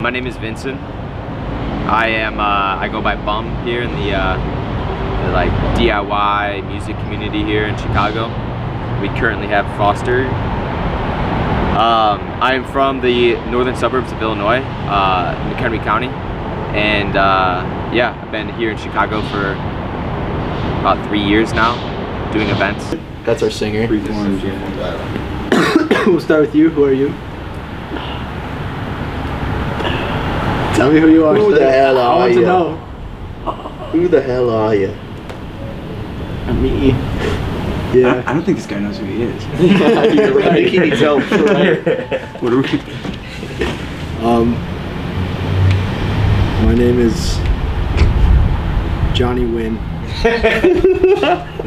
My name is Vincent. I go by Bum here in the like DIY music community here in Chicago. We currently have Foster. I am from the northern suburbs of Illinois, McHenry County, and yeah, I've been here in Chicago for about 3 years now, doing events. That's our singer. We'll start with you. Who are you? Tell me who you are. Who the hell I are want to you? know. Who the hell are you? Me. Yeah. I don't think this guy knows who he is. You're right. I think he needs help. Right. What are we? My name is Johnny Wynn.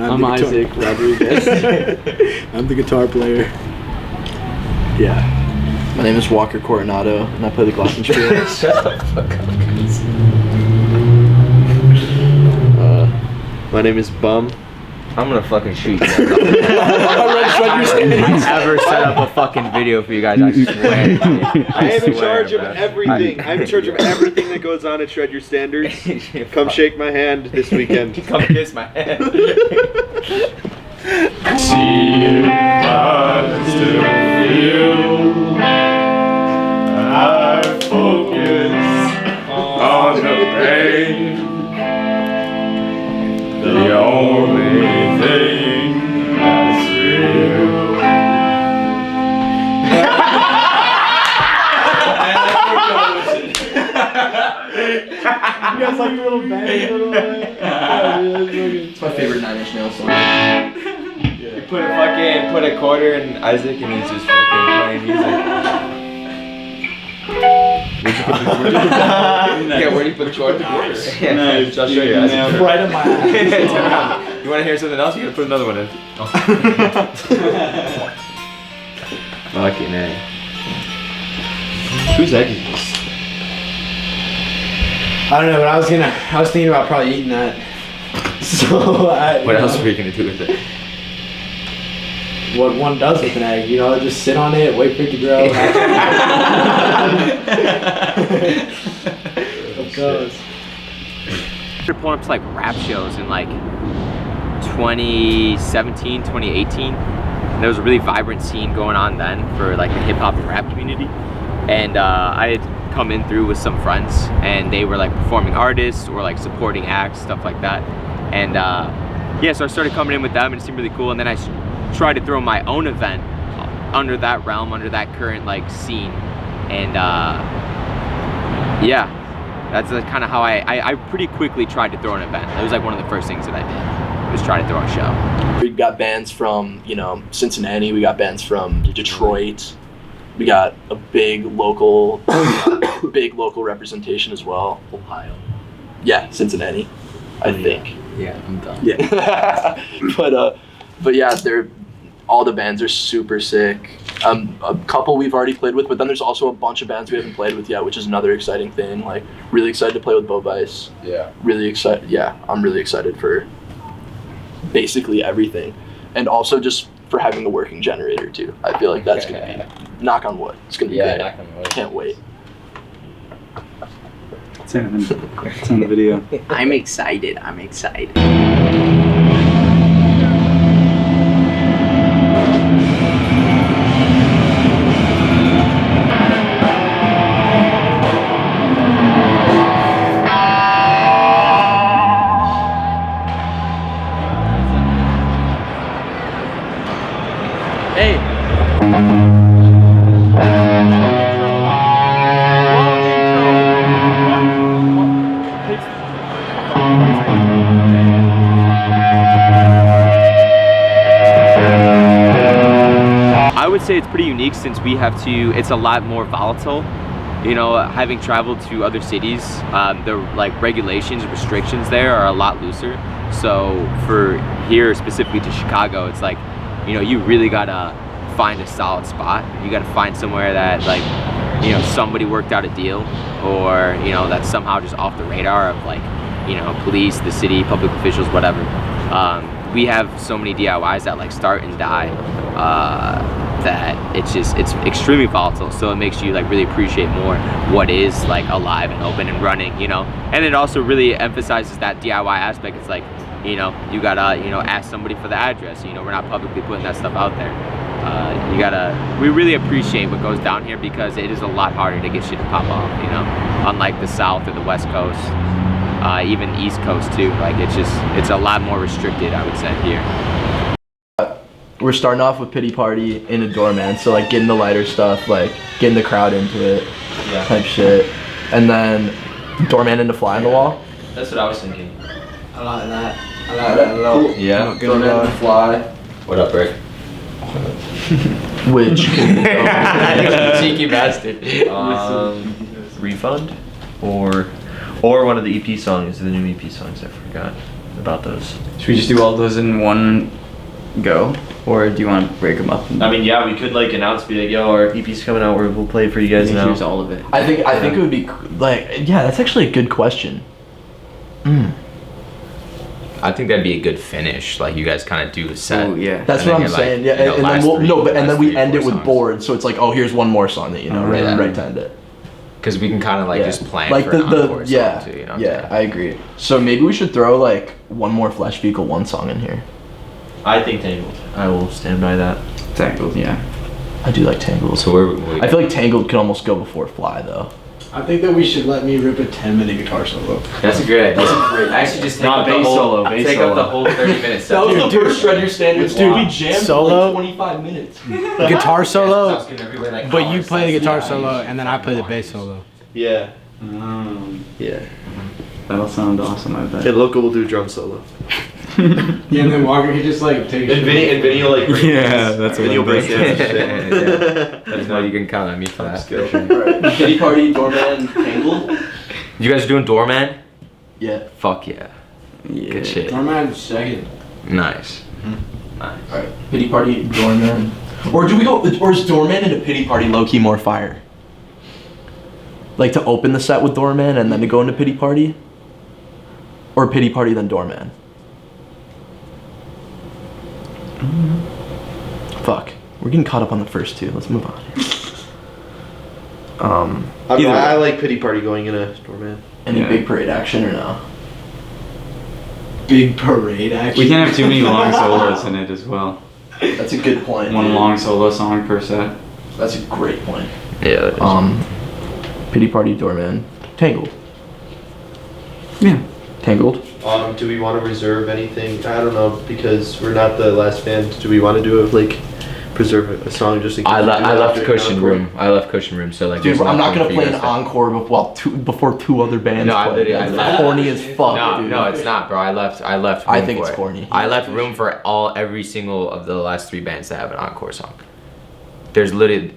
I'm Isaac Rodriguez. I'm the guitar player. Yeah. My name is Walker Coronado, and I play the Clausen. Shut the fuck up, guys. My name is Bum. I'm gonna fucking shoot you guys. I ever set up a fucking video for you guys, I swear. I am in charge of everything. I'm in charge of everything that goes on at Shred Your Standards. Come shake my hand this weekend. Come kiss my hand. See if I still feel I focus on the pain. The only thing that's real. You guys like the little band? It's my favorite Nine Inch Nails song. You put a quarter in Isaac and he's just fucking playing music. Yeah, where do you put the quarter? Yeah, Nice. I'll show you. Isaac. Right in my eye. You want to hear something else? You gotta put another one in. Fucking A. Whose egg is this? I don't know, but I was thinking about probably eating that. So What else are we gonna do with it? What one does with an egg, just sit on it, wait for it to grow. It goes. They're pulling up to like rap shows in like 2017, 2018. And there was a really vibrant scene going on then for like the hip hop and rap community. And I had come in through with some friends, and they were like performing artists or like supporting acts, stuff like that. And yeah, so I started coming in with them, and it seemed really cool. And then I tried to throw my own event under that realm, under that current like scene. And yeah, that's kind of how I pretty quickly tried to throw an event. It was like one of the first things that I did, was try to throw a show. We got bands from, Cincinnati. We got bands from Detroit. We got a big local representation as well. Ohio. Yeah, Cincinnati, I think. Yeah, I'm done. Yeah. But yeah, all the bands are super sick. A couple we've already played with, but then there's also a bunch of bands we haven't played with yet, which is another exciting thing. Like, really excited to play with Bo Vice. Yeah. Really excited. Yeah, I'm really excited for basically everything, and also just for having a working generator too. I feel like that's gonna be, knock on wood, it's gonna be great. Knock on wood. Can't wait. It's on the video. I'm excited. Hey. I would say it's pretty unique since we have to, it's a lot more volatile. Having traveled to other cities, the like regulations, restrictions there are a lot looser. So for here, specifically to Chicago, it's like, you really gotta find a solid spot. You gotta find somewhere that like, somebody worked out a deal, or, that's somehow just off the radar of like, police, the city, public officials, whatever. We have so many DIYs that like start and die that it's extremely volatile, so it makes you like really appreciate more what is like alive and open and running, you know. And it also really emphasizes that DIY aspect. It's like, you know, you gotta, you know, ask somebody for the address, you know. We're not publicly putting that stuff out there. We really appreciate what goes down here, because it is a lot harder to get shit to pop off, you know, unlike the South or the West Coast, even East Coast too. Like it's a lot more restricted, I would say, here. We're starting off with Pity Party in a doorman, so like getting the lighter stuff, like getting the crowd into it, type shit, and then doorman into Fly on the Wall. That's what I was thinking. I like that. I like that a lot. Yeah. Doorman into Fly. What up, Rick? Which Cheeky bastard. Refund, or one of the EP songs, the new EP songs. I forgot about those. Should we just do all those in one go, or do you want to break them up? I mean, yeah, we could like announce, be like, yo, our EP's coming out, we'll play it for you guys now. Here's all of it. I think it would be like, yeah, that's actually a good question. I think that'd be a good finish. Like you guys kind of do a set. Oh yeah. That's And what then I'm you're saying. like, Yeah, you know, and then last we'll three- and then last we three, end it four with songs. boards. So it's like, oh, here's one more song that, you know, Yeah. right to end it. Because we can kind of like Yeah. just plan like for an encore song yeah, too, you know? yeah, I agree. So maybe we should throw like one more Flash Vehicle 1 song in here. I think Tangled. I will stand by that. Tangled, yeah. I do like Tangled. So I feel like Tangled could almost go before Fly though. I think that we should let me rip a 10-minute guitar solo. That's a great idea. Actually, just take Not up the bass whole solo, bass take up the solo. whole 30 minutes. That was the first Shred Your Standards, dude. We jammed Solo? for like 25 minutes. Guitar solo, But but you play the guitar solo and then I play the bass solo. Yeah. Yeah. That'll sound awesome, I bet. And Loco will do drum solo. Yeah, and then Walker could just like take. And Vinny will like break dance. that's Vinny will break dance and shit. That's why you can count on me for that. Alright, Kitty Party, Doorman, Tangled. You guys are doing Doorman? Yeah. Fuck yeah. Yeah. Good shit. Doorman second. Nice. Nice. Alright, Pity Party, Doorman. Or do we go? Or is Doorman and a Pity Party low key more fire? Like to open the set with Doorman and then to go into Pity Party? Or Pity Party then Doorman? Fuck. We're getting caught up on the first two. Let's move on. I like Pity Party going in a doorman. Any Yeah. big parade action or no? Big parade action. We can't have too many long solos in it as well. That's a good point. One dude. long solo song per set. That's a great point. Yeah. that is. Pity Party, Doorman, Tangled. Yeah. Tangled. Do we want to reserve anything? I don't know, because we're not the last band. Do we want to do a preserve a song just in case? I we do that left after cushion encore? room. I left cushion room. So like. Dude, there's I'm not nothing gonna for play you an guys to- encore before two other bands No, I play. literally- That's I left- corny as fuck, No, dude. no, it's not, bro. I left. I room think for it's it. corny. I left room for every single of the last three bands that have an encore song. There's literally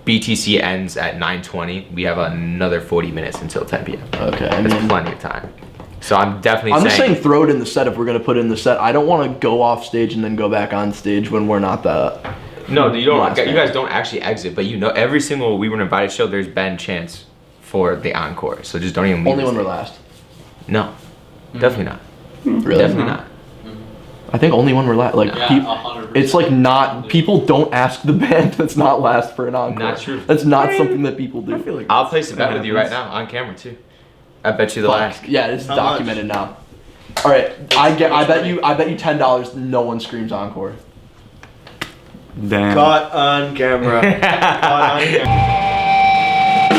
BTC ends at 9:20. We have another 40 minutes until 10 p.m. Okay, I That's mean, plenty of time. So I'm definitely I'm just saying saying. throw it in the set if we're gonna put it in the set. I don't want to go off stage and then go back on stage when we're not the. No, you don't. Last You band. guys don't actually exit, but you know every single We Were Invited show. There's been chance for the encore. So just don't even. leave Only the when we're stage. last. No, definitely not. Really? Definitely not. I think only when we're last. Like, it's like not. People don't ask the band that's not last for an encore. Not true. That's not something that people do. I'll place a bet with you right happens. now on camera too. I bet you the Fuck. last. Yeah, it's How documented now. All right, I bet you $10. No one screams encore. Damn. Caught on camera. Caught on camera.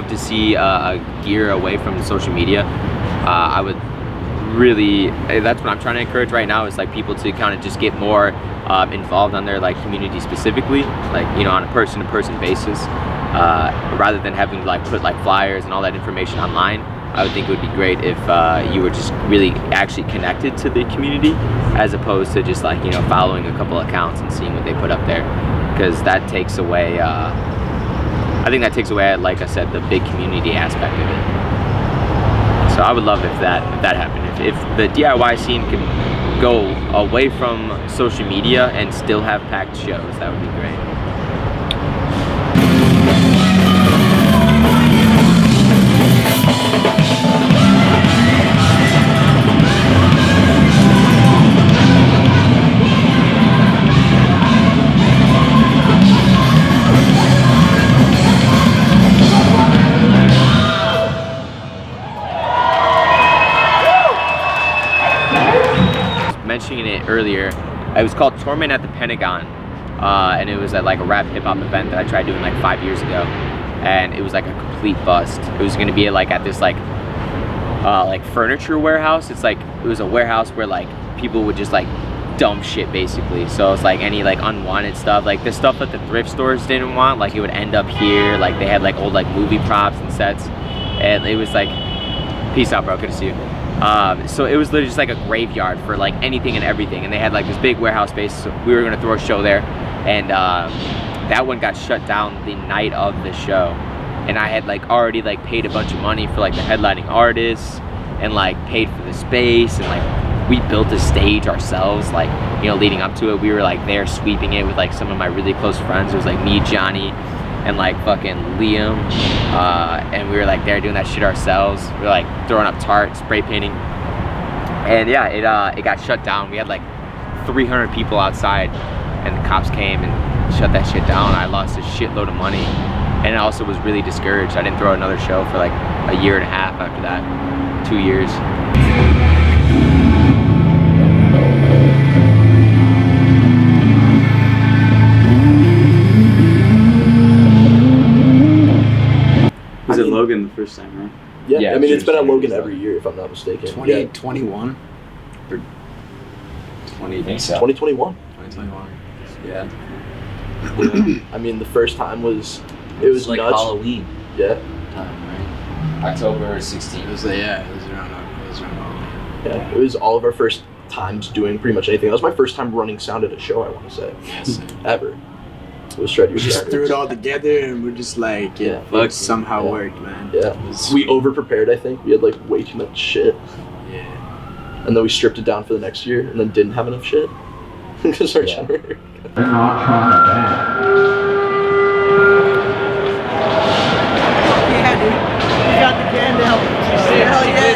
to see a gear away from social media. I would really, that's what I'm trying to encourage right now, is like people to kind of just get more involved on their like community specifically, like, you know, on a person-to-person basis, rather than having to like put like flyers and all that information online. I would think it would be great if you were just really actually connected to the community, as opposed to just like, you know, following a couple accounts and seeing what they put up there, because that takes away, I think that takes away, like I said, the big community aspect of it. So I would love if that happened. If the DIY scene could go away from social media and still have packed shows, that would be great. Mentioning it earlier, it was called Torment at the Pentagon, and it was at like a rap hip hop event that I tried doing like 5 years ago, and it was like a complete bust. It was gonna be like at this like furniture warehouse. It's like, it was a warehouse where like people would just like dump shit basically. So it's like any like unwanted stuff, like the stuff that the thrift stores didn't want, like it would end up here. Like they had like old like movie props and sets, and it was like, peace out bro, good to see you. So it was literally just like a graveyard for like anything and everything, and they had like this big warehouse space, so we were gonna throw a show there, and that one got shut down the night of the show, and I had like already like paid a bunch of money for like the headlining artists, and like paid for the space, and like we built a stage ourselves, like, you know, leading up to it. We were like there sweeping it with like some of my really close friends. It was like me, Johnny, and like fucking Liam, and we were like there doing that shit ourselves. We were like throwing up tarp, spray painting, and yeah, it got shut down. We had like 300 people outside, and the cops came and shut that shit down. I lost a shitload of money, and I also was really discouraged. I didn't throw another show for like a year and a half after that, 2 years. Was it Logan the first time, right? Yeah, I mean, it's been at Logan so. every year, if I'm not mistaken. 2021 or 20? I think so. 2021. 2021. Yeah. I mean, the first time was, it was like nuts. Halloween Yeah, Time, right? October It 16th. was around Halloween. yeah. It was all of our first times doing pretty much anything. That was my first time running sound at a show, I want to say. Yes. Ever. It was Shred Your We just Standards. threw it all together and we're just like, Yeah. it somehow Yeah. worked, man. Yeah. It was We sweet. over-prepared, I think. We had like way too much shit. Yeah. And then we stripped it down for the next year and then didn't have enough shit. Because our generator.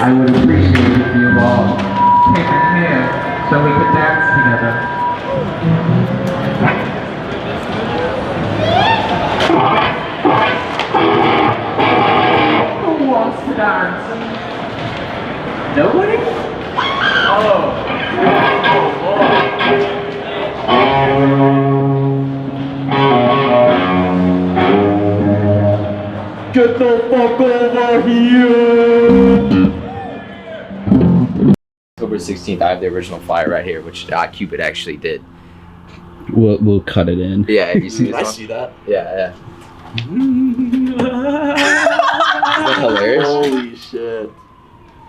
I would appreciate it if you all take a hand so we could dance together. Who wants to dance? Nobody? Get the fuck over here! October 16th, I have the original flyer right here, which Cupid actually did. We'll cut it in. Yeah, have you seen Did this I one? see that? Yeah, Isn't that hilarious? Holy shit.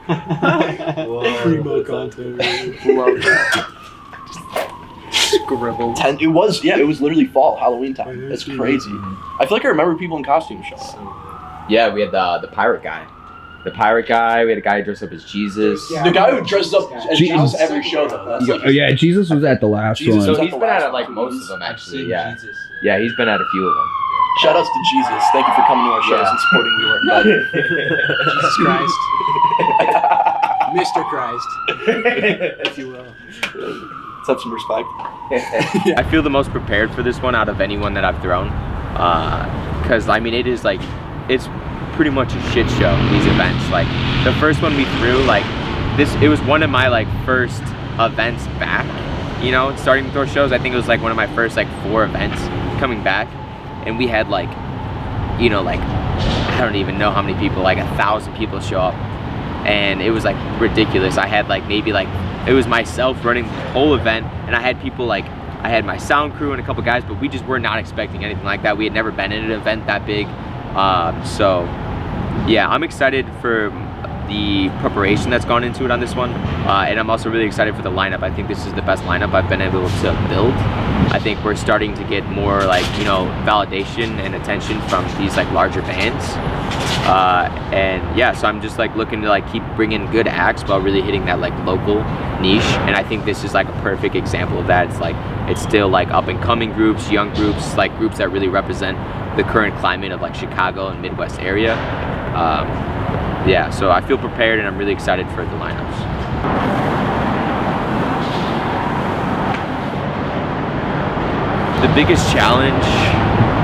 Primo content. Love that. Scribbled. It was literally fall, Halloween time. That's crazy. I feel like I remember people in costumes showing up. Yeah, we had the pirate guy. The pirate guy, we had a guy dressed up as Jesus. The guy who dresses up as Jesus every show, though. That's like Yeah, Jesus was at the last Jesus one. was So at he's the been at last like one. most of them actually, yeah. Yeah, he's been at a few of them. Shout outs to Jesus. Thank you for coming to our shows Yeah. and supporting We Weren't Buddy. Jesus Christ. Mr. Christ. If you will. Let's have some respect. I feel the most prepared for this one out of anyone that I've thrown. Because, I mean, it's pretty much a shit show, these events. Like, the first one we threw, like, it was one of my, like, first events back, you know, starting to throw shows. I think it was, like, one of my first, like, 4 events coming back. And we had, like, you know, like, I don't even know how many people, like 1,000 people show up. And it was like ridiculous. I had like maybe like, it was myself running the whole event, and I had people like, I had my sound crew and a couple guys, but we just were not expecting anything like that. We had never been in an event that big. So yeah, I'm excited for the preparation that's gone into it on this one. And I'm also really excited for the lineup. I think this is the best lineup I've been able to build. I think we're starting to get more like, you know, validation and attention from these like larger bands. And yeah, so I'm just like looking to like keep bringing good acts while really hitting that like local niche. And I think this is like a perfect example of that. It's like, it's still like up and coming groups, young groups, like groups that really represent the current climate of like Chicago and Midwest area. Yeah, so I feel prepared and I'm really excited for the lineups. The biggest challenge,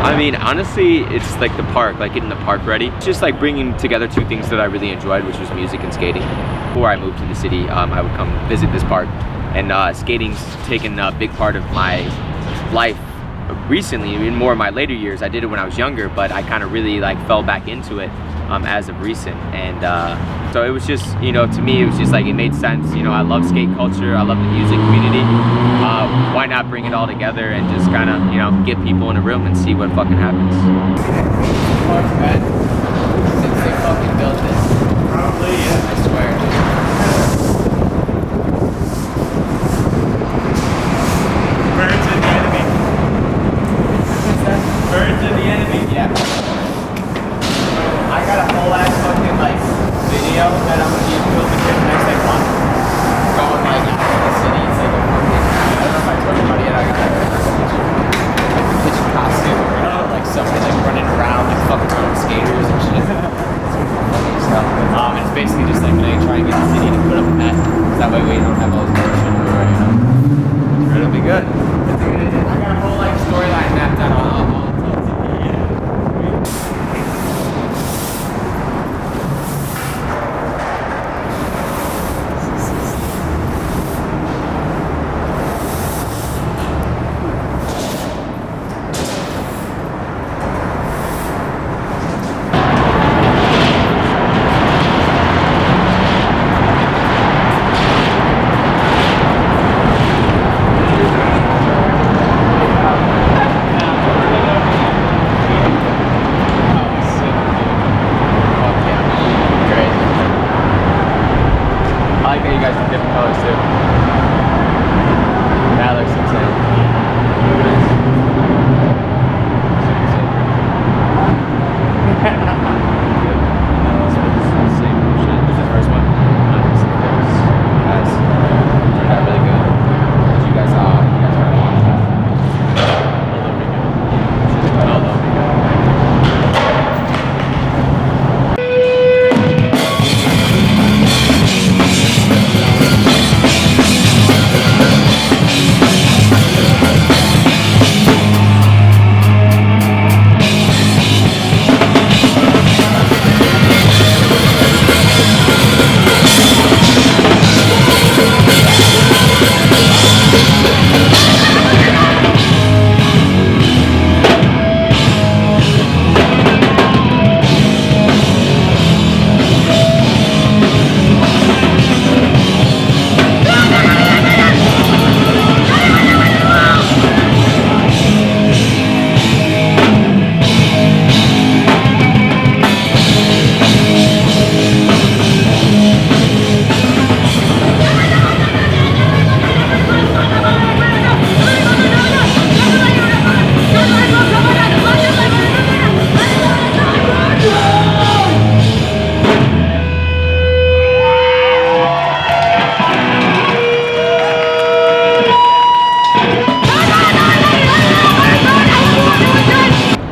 I mean, honestly, it's like the park, like getting the park ready. It's just like bringing together two things that I really enjoyed, which was music and skating. Before I moved to the city, I would come visit this park, and skating's taken a big part of my life recently. In more of my later years, I did it when I was younger, but I kind of really like fell back into it as of recent. And so it was just, you know, to me, it was just like, it made sense. You know, I love skate culture, I love the music community. Why not bring it all together and just kind of, you know, get people in a room and see what fucking happens. Since they fucking built this. Probably, yeah. I swear. Birds are the enemy. What's that? Birds are the enemy, yeah. I got a whole ass fucking like video that I'm gonna use to build the trip next like month. Going like out of the city, it's like a fucking, I don't know if I told anybody yet, I got like a kitchen costume, you know, like somebody like running around like fucking around skaters and shit. It's funny stuff. And it's basically just like when I try and get the city to put up a net, because that way we don't have all this bullshit everywhere, you know. It'll be good. I got a whole like storyline mapped out all the time.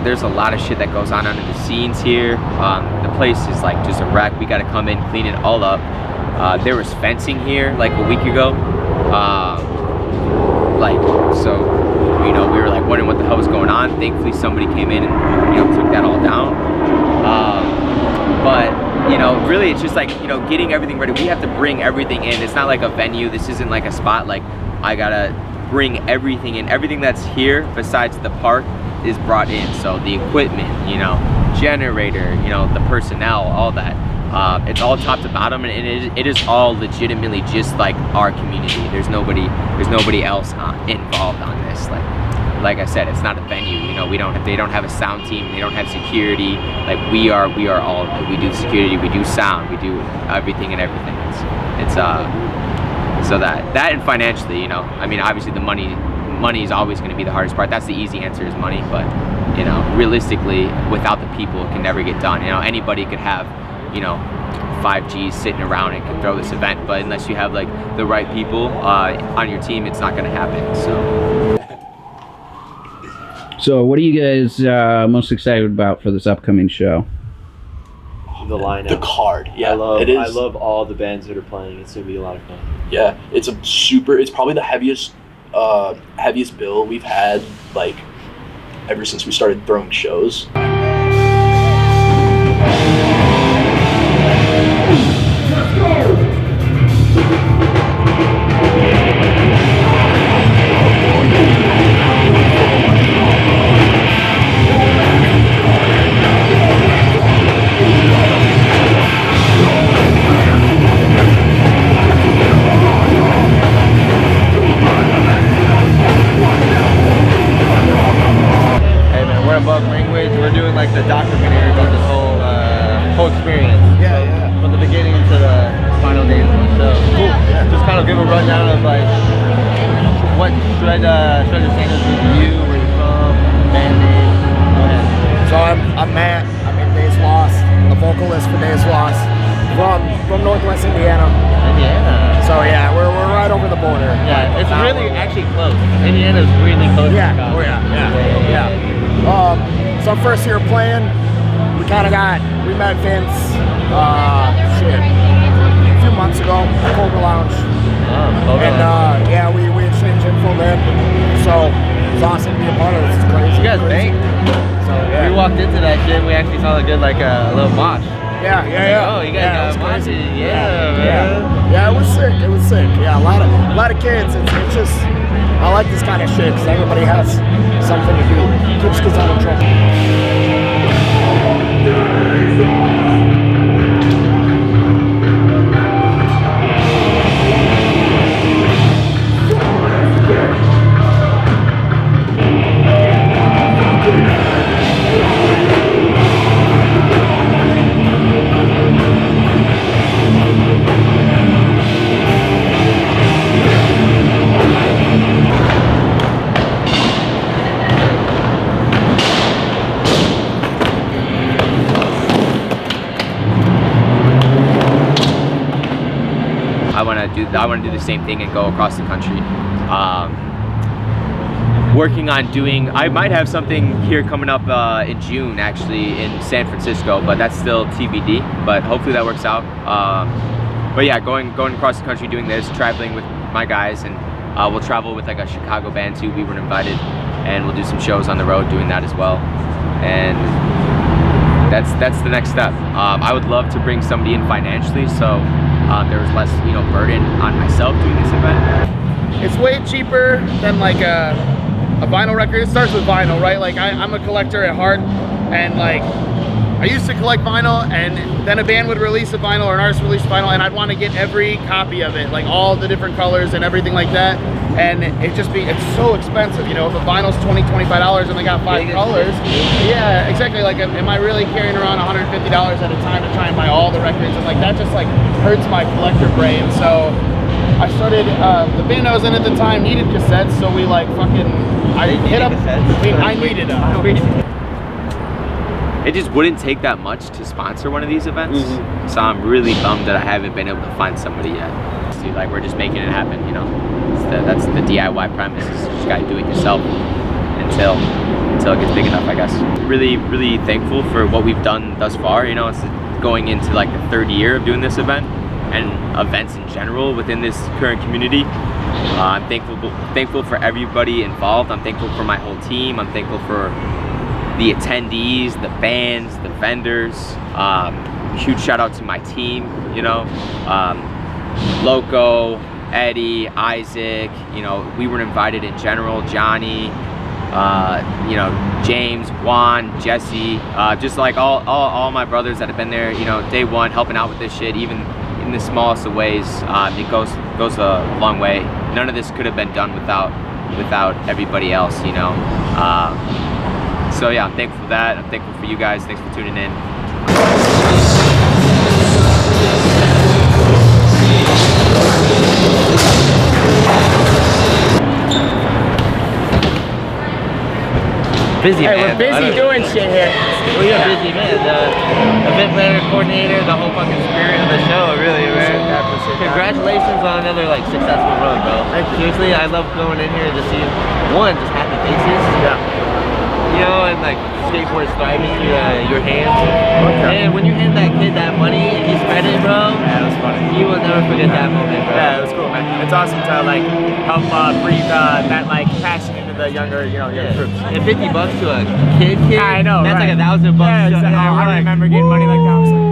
There's a lot of shit that goes on under the scenes here. The place is like just a wreck. We got to come in, clean it all up. There was fencing here like a week ago. So you know, we were like wondering what the hell was going on. Thankfully somebody came in and, you know, took that all down. But you know, really it's just like, you know, getting everything ready. We have to bring everything in. It's not like a venue. This isn't like a spot. Like, I gotta bring everything in. Everything that's here besides the park is brought in. So the equipment, you know, generator, you know, the personnel, all that. It's all top to bottom, and it is all legitimately just like our community. There's nobody else involved on this. Like I said, it's not a venue. You know, they don't have a sound team. They don't have security. Like we are all. Like, we do security. We do sound. We do everything and everything. It's so that and financially, you know. I mean, obviously the money is always going to be the hardest part. That's the easy answer, is money. But you know, realistically, without the people, it can never get done. You know, anybody could have, you know, 5 Gs sitting around and can throw this event, but unless you have like the right people on your team, it's not going to happen. So what are you guys most excited about for this upcoming show? The lineup. The card. Yeah, I love all the bands that are playing. It's gonna be a lot of fun. Yeah, it's probably the heaviest bill we've had, like, ever since we started throwing shows. We're doing like the documentary about this whole experience. Yeah, yeah. From the beginning to the final days of the show. Cool. Yeah. Just kind of give a rundown of like what Shredder Sanders is to you, where you're from, band name. Go ahead. So I'm Matt. I'm in Days Lost, the vocalist for Days Lost, from Northwest Indiana. Indiana. So yeah, we're right over the border. Yeah, it's really actually close. Indiana's really close. Yeah. Oh yeah. So first year playing, we met Vince, a few months ago at Cobra Lounge. We exchanged info then. So it's awesome to be a part of this. It's crazy. You guys banged. So yeah. We walked into that shit and we actually saw a good little mosh. Yeah. Oh, you guys got moshing. Yeah, man. Yeah, it was sick. Yeah, a lot of kids. It's just, I like this kind of shit because everybody has something to do. Keeps kids out of trouble. I want to do the same thing and go across the country. Working on doing, I might have something here coming up in June, actually, in San Francisco, but that's still TBD, but hopefully that works out. But yeah, going across the country doing this, traveling with my guys, and we'll travel with like a Chicago band too. We were invited, and we'll do some shows on the road doing that as well. And that's the next step. I would love to bring somebody in financially, so there was less, you know, burden on myself doing this event. It's way cheaper than like a vinyl record. It starts with vinyl, right? Like I'm a collector at heart, and like I used to collect vinyl, and then a band would release a vinyl or an artist release a vinyl, and I'd want to get every copy of it, like all the different colors and everything like that. And it's so expensive, you know. If a vinyl's $20–25 and they got 5 colors, yeah, exactly. Like, am I really carrying around $150 at a time to try and buy all the records? And like that just like hurts my collector brain. So I started. The band I was in at the time needed cassettes, so we like I needed them. It just wouldn't take that much to sponsor one of these events. So I'm really bummed that I haven't been able to find somebody yet. See, like, we're just making it happen, you know. That's the DIY premise. You just gotta do it yourself until it gets big enough, I guess. Really thankful for what we've done thus far. You know, it's going into like the 3rd year of doing this event and events in general within this current community. I'm thankful for everybody involved. I'm thankful for my whole team. I'm thankful for the attendees, the bands, the vendors. Huge shout out to my team, you know. Loco, Eddie, Isaac, you know, we were invited in general, Johnny, you know, James, Juan, Jesse, just like all my brothers that have been there, you know, day one, helping out with this shit, even in the smallest of ways. It goes a long way. None of this could have been done without everybody else, you know. So yeah, I'm thankful for that. I'm thankful for you guys. Thanks for tuning in. Busy man. We're busy doing shit here. Well, you're a busy man. The event planner, coordinator, the whole fucking spirit of the show, really, man. Congratulations on another like successful run, bro. Seriously, I love going in here to see one, just happy faces. Yeah. You know, and like skateboards thriving through your hands. Okay. And when you hand that kid that money and he spent it, bro. Yeah, that was funny. You will never forget that moment, bro. Yeah, it was cool, man. It's awesome to like help breathe that like passion into the younger, you know, younger groups. And $50 to a kid. I know. That's right. like $1,000. Yeah, exactly. I remember getting money like that. I was like,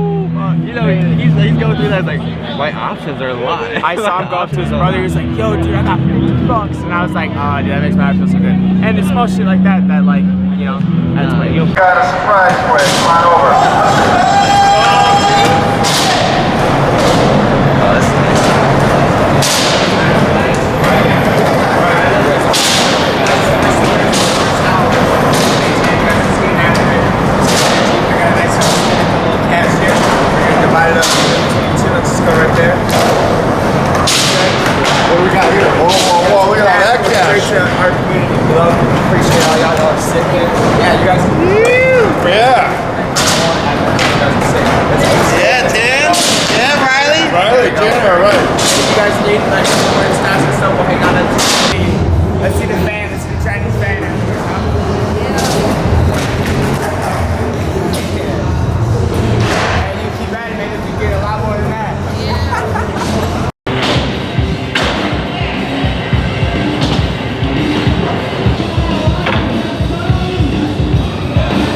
you know, he's going through that, like, my options are a lot. I saw him go up to his brother, he was like, yo, dude, I got $50. And I was like, oh, dude, that makes my heart feel so good. And it's small shit like that, like, you know, that's what you'll... Got a surprise for you. Come on over. Oh, that's nice. Divide it up between two. Let's just go right there. What we got here? Whoa, look at all that cash. Straight to our community. We love, appreciate all y'all are sick in. Yeah, you guys. Yeah. Yeah, Tim. Yeah, Riley. Tim, all right. You guys need like some snacks and stuff. We'll hang out at the Let's see the van. Let's see the Chinese van.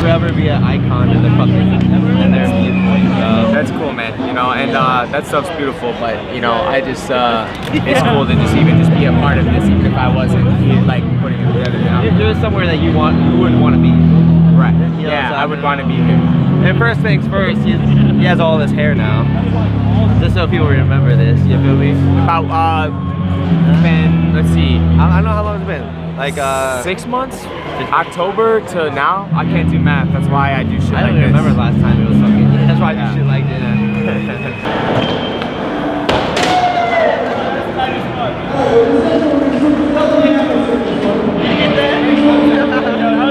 Forever be an icon in the fucking in their viewpoint. That's cool, man. You know, and that stuff's beautiful. But you know, I just it's cool to just be a part of this, even if I wasn't like putting it together. You know, there's somewhere that you wouldn't want to be. Right. You know, yeah, so I would want to be here. And first things first, he has all this hair now. Just so people remember this. You feel me? About been, let's see. I don't know how long it's been. Like 6 months? October to now? I can't do math. That's why I do shit I like don't this. even remember the last time it was fucking. That's why I do shit like this. That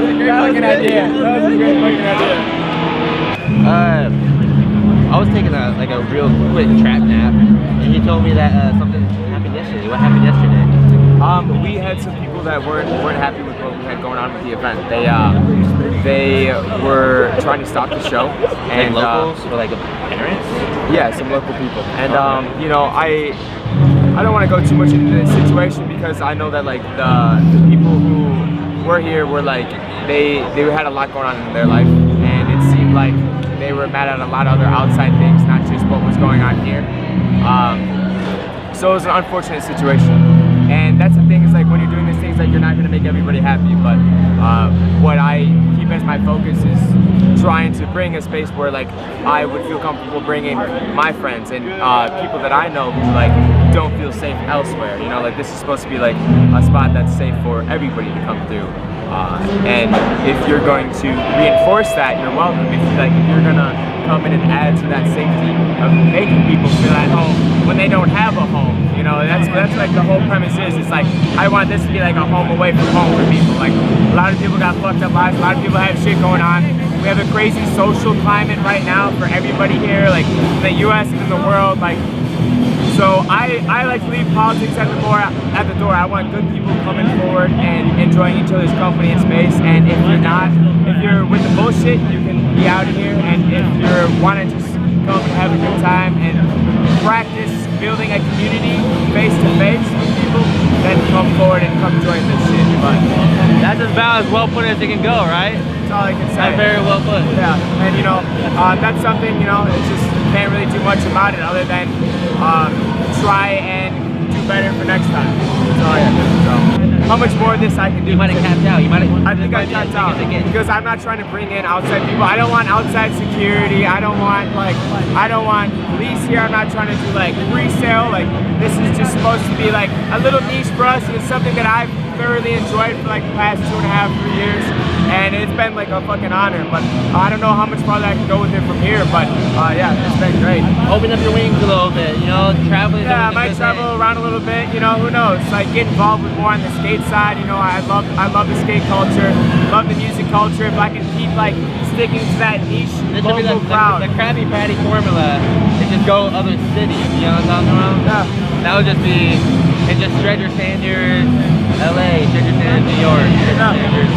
was a great fucking idea. I was taking a real quick trap nap, and he told me that something happened yesterday. What happened yesterday? We had some people that weren't happy with what we had going on with the event. They were trying to stop the show. And like locals or like parents? Yeah, some local people. And you know, I don't want to go too much into this situation because I know that like the people who were here were like they had a lot going on in their life, and it seemed like they were mad at a lot of other outside things, not just what was going on here. So it was an unfortunate situation. And that's the thing, is like when you're doing these things, like you're not gonna make everybody happy, but what I keep as my focus is trying to bring a space where like I would feel comfortable bringing my friends and people that I know who like don't feel safe elsewhere. You know, like this is supposed to be like a spot that's safe for everybody to come through. And if you're going to reinforce that, you're welcome. If you're gonna come in and add to that safety of making people feel at home when they don't have a home, you know, that's like the whole premise is. It's like I want this to be like a home away from home for people. Like a lot of people got fucked up lives, a lot of people have shit going on. We have a crazy social climate right now for everybody here, like in the U.S. and in the world, like. So I like to leave politics at the door. I want good people coming forward and enjoying each other's company and space. And if you're with the bullshit, you can be out of here. And if you're wanting to just come and have a good time and practice building a community face to face with people, then come forward and come join this shit. But that's about as well put as it can go, right? That's all I can say. That's very well put. Yeah, and you know, that's something, you know, it's just can't really do much about it other than try and do better for next time. That's all I have to do. So. how much more of this I can do. You might have capped out. I think I capped out because I'm not trying to bring in outside people. I don't want outside security. I don't want police here. I'm not trying to do like pre-sale. Like this is just supposed to be like a little niche for us, and it's something that I've thoroughly enjoyed for like the past 2.5, 3 years, and it's been like a fucking honor. But I don't know how much farther I can go with it from here. But yeah, it's been great. Open up your wings a little bit, you know, traveling. Yeah, I might travel around a little bit. You know, who knows? Like get involved with more on the skate side. You know, I love the skate culture, love the music culture. If I can keep like sticking to that niche local crowd. The Krabby Patty formula is just go other cities. You know what I'm talking about? Yeah. That would just be, and just shred your standards, LA, shred your standards, New York, shred your standards.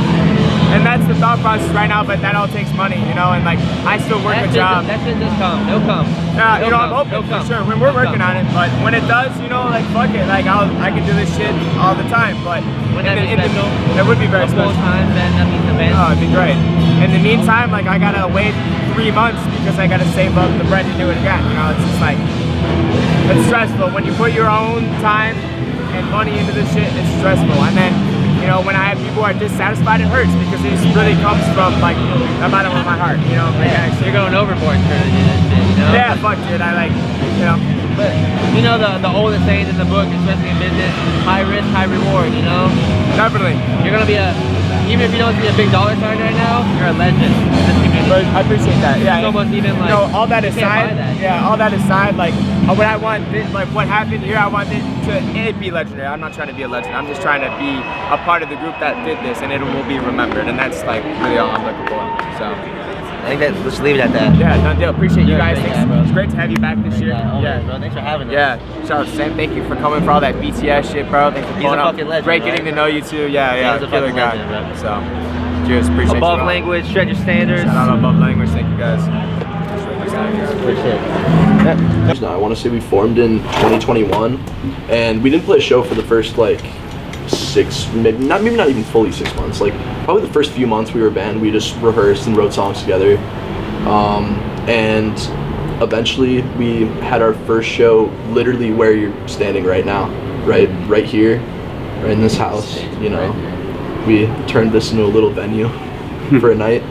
And that's the thought process right now, but that all takes money, you know, and like I still work a job. That shit just come, it'll come. Yeah, you know, I'm hoping for sure. We're working on it, but when it does, you know, like fuck it, like I can do this shit all the time. But it would be very special. Time, then that means event. Oh, it'd be great. In the meantime, like I gotta wait 3 months because I gotta save up the bread to do it again. You know, it's just like it's stressful when you put your own time and money into this shit. It's stressful, and then. You know, when I have people who are dissatisfied, it hurts because it really comes from like the bottom of my heart. You know, like you're going overboard trying to do this shit. You know? Yeah, fuck, dude. I like, you know. But you know the oldest saying in the book, especially in business: high risk, high reward. You know. Definitely. You're gonna be even if you don't see a big dollar sign right now, you're a legend in this community. I appreciate that. Yeah. It's almost even like, you know, all that aside. Yeah, all that aside, like what I want, like what happened here, I want it to be legendary. I'm not trying to be a legend. I'm just trying to be a part of the group that did this, and it will be remembered. And that's like really all I'm looking for. So. I think that let's leave it at that. Yeah, done deal. Appreciate you guys. Thanks, bro. It's great to have you back this year. Yeah, bro. Thanks for having us. Yeah, shout out to Sam. Thank you for coming for all that BTS shit, bro. Thanks for pulling up. Legend, great getting to know you too. Yeah, He's a killer fucking guy. legend, bro. So, cheers. Appreciate Above you. language, shred your standards. Shout out Above Language. Thank you guys. I want to say we formed in 2021, and we didn't play a show for the first like maybe not even fully 6 months. Like probably the first few months we were a band, we just rehearsed and wrote songs together, and eventually we had our first show literally where you're standing right now, right here, right in this house. You know, we turned this into a little venue for a night,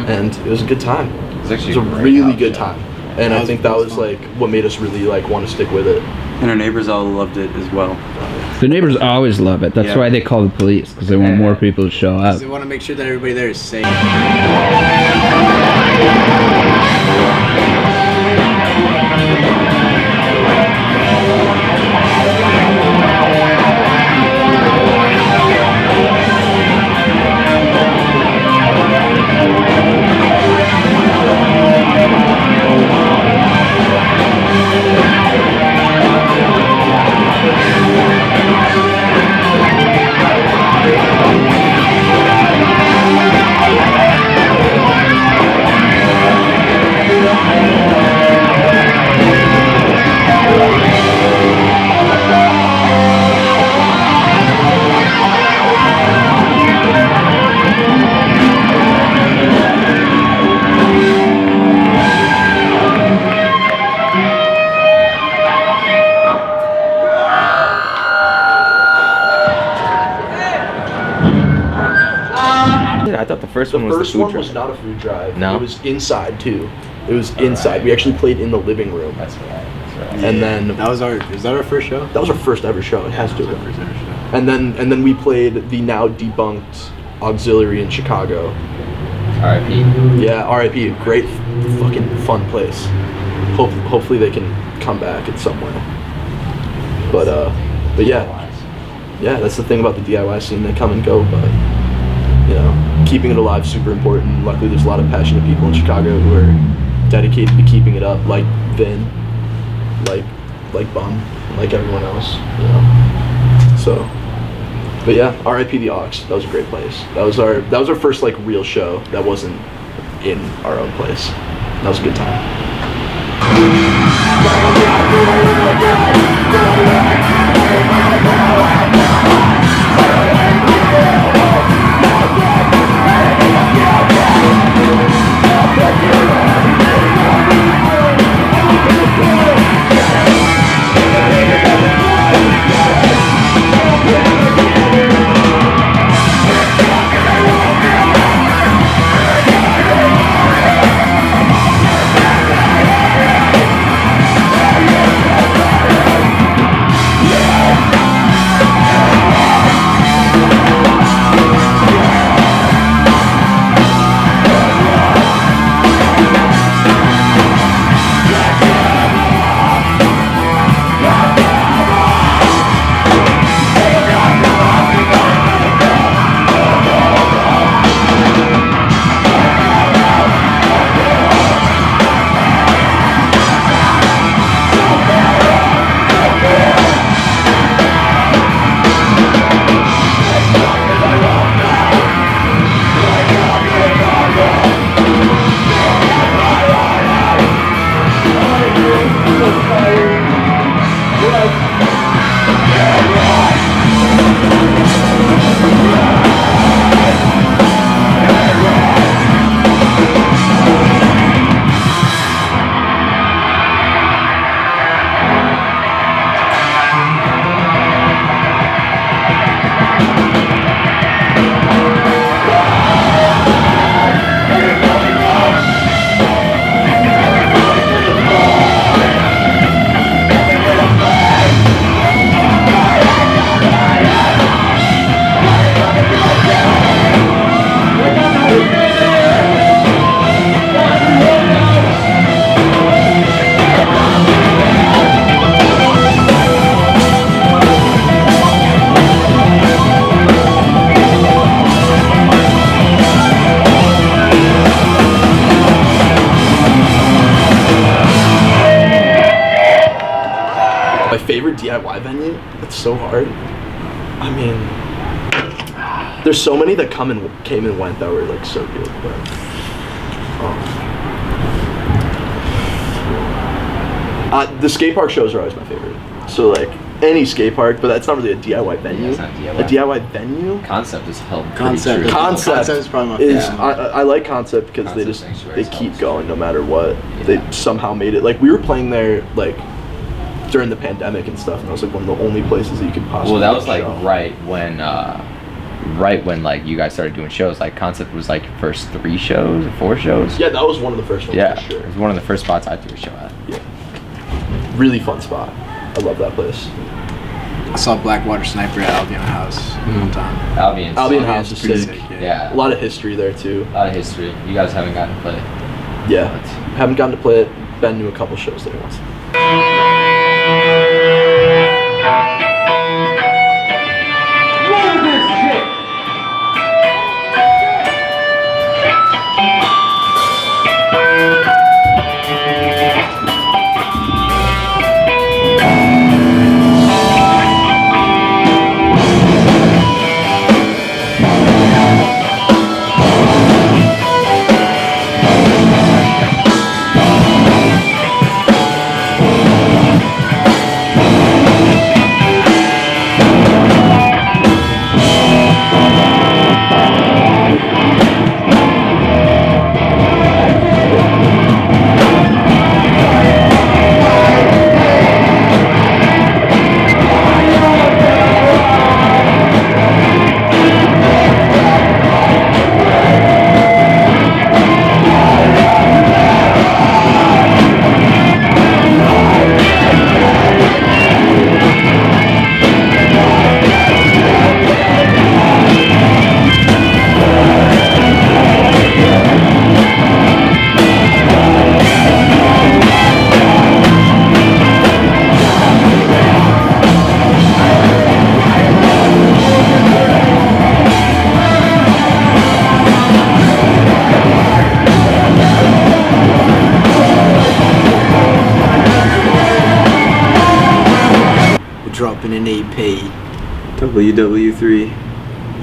and it was a good time. It was a really good time, and I think that was like what made us really like want to stick with it. And our neighbors all loved it as well. The neighbors always love it. That's why they call the police, because they want more people to show up. They want to make sure that everybody there is safe. I thought the first one was the food drive. Was not a food drive. No? It was inside too. It was inside. We actually played in the living room. That's right. And then is that our first show? That was our first ever show. It has to have been. And then we played the now debunked Auxiliary in Chicago. R.I.P. Yeah, R.I.P. Great fucking fun place. Hopefully they can come back in some way. But yeah, that's the thing about the DIY scene. They come and go, but you know, keeping it alive is super important. Luckily, there's a lot of passionate people in Chicago who are dedicated to keeping it up, like Vin, like Bum, like everyone else. You know, so. But yeah, R.I.P. the Aux. That was a great place. That was our first like real show that wasn't in our own place. That was a good time. My favorite DIY venue? That's so hard. I mean, there's so many that came and went that were like so good. But, the skate park shows are always my favorite. So like any skate park, but that's not really a DIY venue. It's not DIY. A DIY venue? Concept is held. Concept is probably my is favorite. I like Concept because they keep going no matter what. Yeah. They somehow made it. Like we were playing there like during the pandemic and stuff, and that was like one of the only places that you could possibly. Well, that was like right when like you guys started doing shows. Like Concept was like your first 3 shows or 4 shows. Yeah, that was one of the first ones. Yeah, for sure. It was one of the first spots I threw a show at. Yeah, really fun spot. I love that place. I saw Blackwater Sniper at Albion House one time. Albion House is sick. Yeah. A lot of history there too. A lot of history. You guys haven't gotten to play it. Yeah, haven't gotten to play it. Been to a couple shows there once. Dropping an AP. WW3.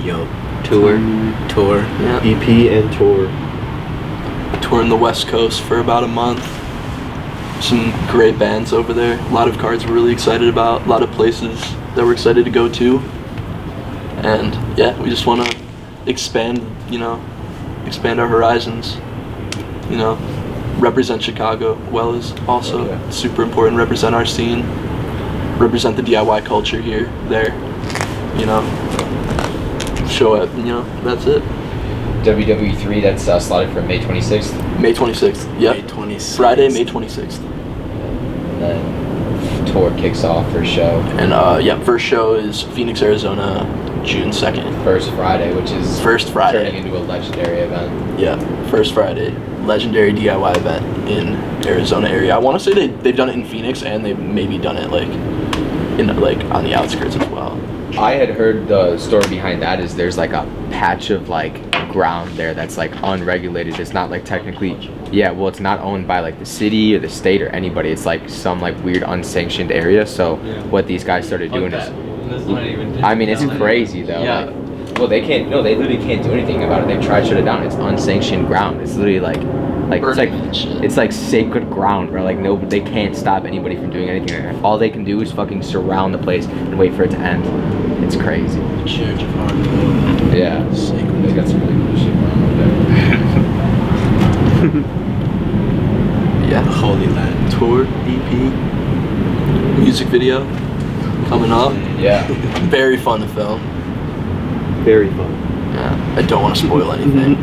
Yo. Tour. Yeah. EP and tour. Touring the West Coast for about a month. Some great bands over there. A lot of cards we're really excited about. A lot of places that we're excited to go to. And yeah, we just want to expand our horizons. Represent Chicago well is also super important. Represent our scene. Represent the DIY culture here, there. Show it. That's it. WW3, that's slotted for May 26th. May 26th. Yep. May 26th. Friday, May 26th. And then tour kicks off for show. And first show is Phoenix, Arizona, June 2nd. First Friday, which is First Friday. turning into a legendary event. Yeah, First Friday. Legendary DIY event in Arizona area. I want to say they've done it in Phoenix, and they've maybe done it on the outskirts as well. I had heard the story behind that is there's like a patch of like ground there that's like unregulated. It's not like technically, it's not owned by like the city or the state or anybody. It's like some like weird unsanctioned area. So what these guys started doing is, I mean, it's crazy though. Yeah. Well, they literally can't do anything about it. They've tried to shut it down. It's unsanctioned ground. It's literally like it's like sacred ground where like they can't stop anybody from doing anything there. All they can do is fucking surround the place and wait for it to end. It's crazy. Church of Hardwood. Yeah. Sacred. They got some really cool shit going on there. Yeah. Holy Land. Tour, EP, music video coming up. Yeah. Very fun to film. Very fun. Yeah. I don't want to spoil anything.